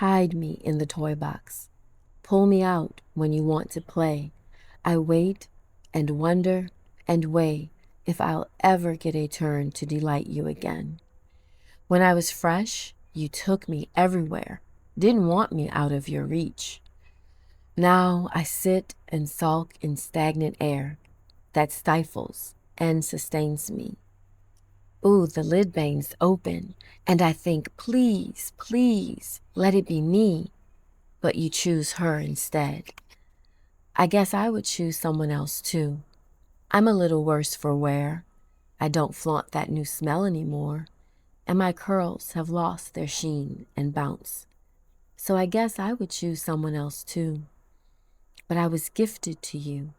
Hide me in the toy box. Pull me out when you want to play. I wait and wonder and weigh if I'll ever get a turn to delight you again. When I was fresh, you took me everywhere, didn't want me out of your reach. Now I sit and sulk in stagnant air that stifles and sustains me. Ooh, the lid bangs open, and I think, please, please, let it be me. But you choose her instead. I guess I would choose someone else too. I'm a little worse for wear. I don't flaunt that new smell anymore, and my curls have lost their sheen and bounce. So I guess I would choose someone else too. But I was gifted to you,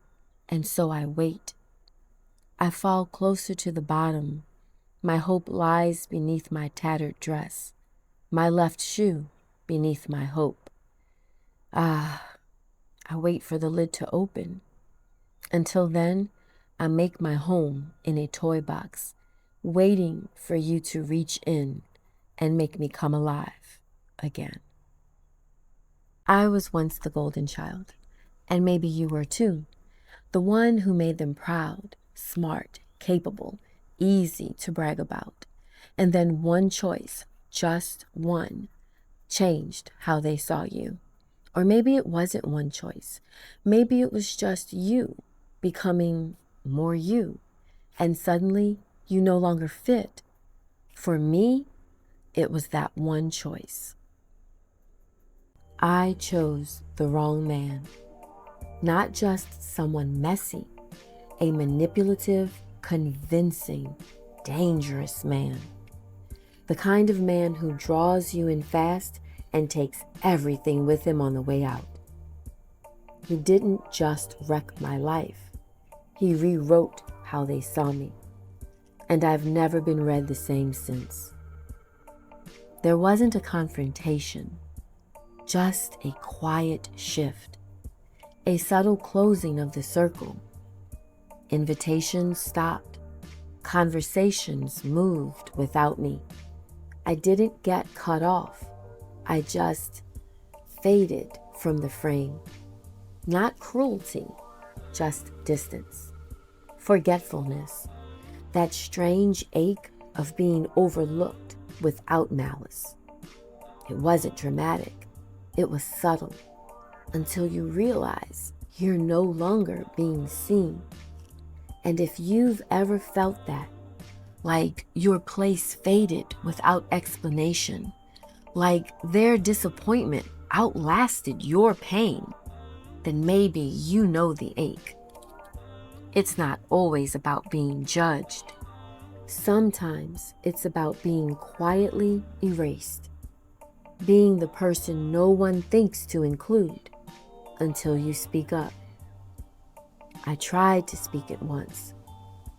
and so I wait. I fall closer to the bottom. My hope lies beneath my tattered dress, my left shoe beneath my hope. Ah, I wait for the lid to open. Until then, I make my home in a toy box, waiting for you to reach in and make me come alive again. I was once the golden child, and maybe you were too, the one who made them proud, smart, capable, easy to brag about. And then one choice, just one, changed how they saw you. Or maybe it wasn't one choice. Maybe it was just you becoming more you. And suddenly you no longer fit. For me, it was that one choice. I chose the wrong man. Not just someone messy, a manipulative, convincing, dangerous man. The kind of man who draws you in fast and takes everything with him on the way out. He didn't just wreck my life. He rewrote how they saw me. And I've never been read the same since. There wasn't a confrontation, just a quiet shift, a subtle closing of the circle. Invitations stopped. Conversations moved without me. I didn't get cut off. I just faded from the frame. Not cruelty, just distance. Forgetfulness. That strange ache of being overlooked without malice. It wasn't dramatic. It was subtle. Until you realize you're no longer being seen. And if you've ever felt that, like your place faded without explanation, like their disappointment outlasted your pain, then maybe you know the ache. It's not always about being judged. Sometimes it's about being quietly erased, being the person no one thinks to include until you speak up. I tried to speak at once,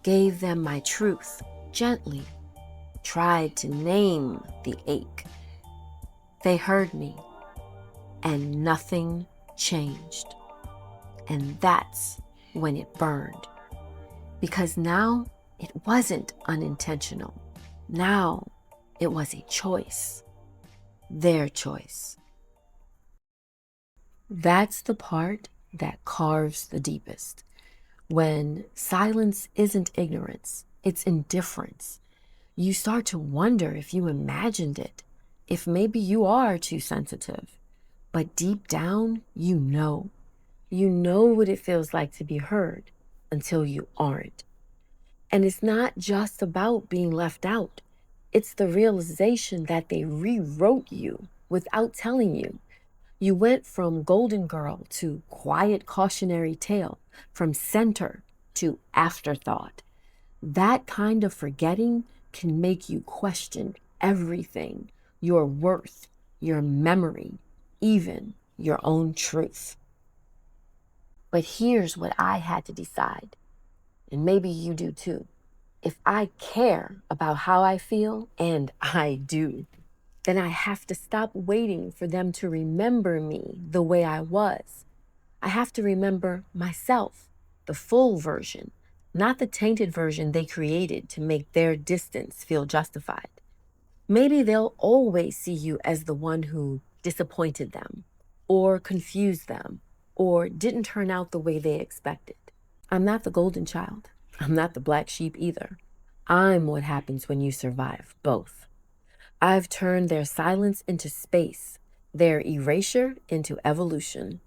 gave them my truth gently, tried to name the ache. They heard me, and nothing changed. And that's when it burned. Because now it wasn't unintentional. Now it was a choice. Their choice. That's the part that carves the deepest. When silence isn't ignorance, it's indifference. You start to wonder if you imagined it, if maybe you are too sensitive. But deep down, you know. You know what it feels like to be heard until you aren't. And it's not just about being left out. It's the realization that they rewrote you without telling you. You went from golden girl to quiet cautionary tale, from center to afterthought. That kind of forgetting can make you question everything, your worth, your memory, even your own truth. But here's what I had to decide, and maybe you do too. If I care about how I feel, and I do, then I have to stop waiting for them to remember me the way I was. I have to remember myself, the full version, not the tainted version they created to make their distance feel justified. Maybe they'll always see you as the one who disappointed them, or confused them, or didn't turn out the way they expected. I'm not the golden child. I'm not the black sheep either. I'm what happens when you survive both. I've turned their silence into space, their erasure into evolution.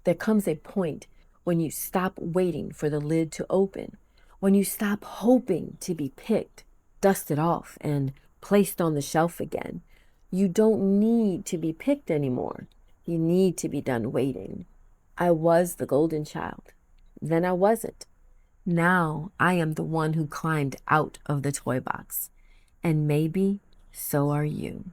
There comes a point when you stop waiting for the lid to open, when you stop hoping to be picked, dusted off, and placed on the shelf again. You don't need to be picked anymore. You need to be done waiting. I was the golden child. Then I wasn't. Now I am the one who climbed out of the toy box. And maybe so are you.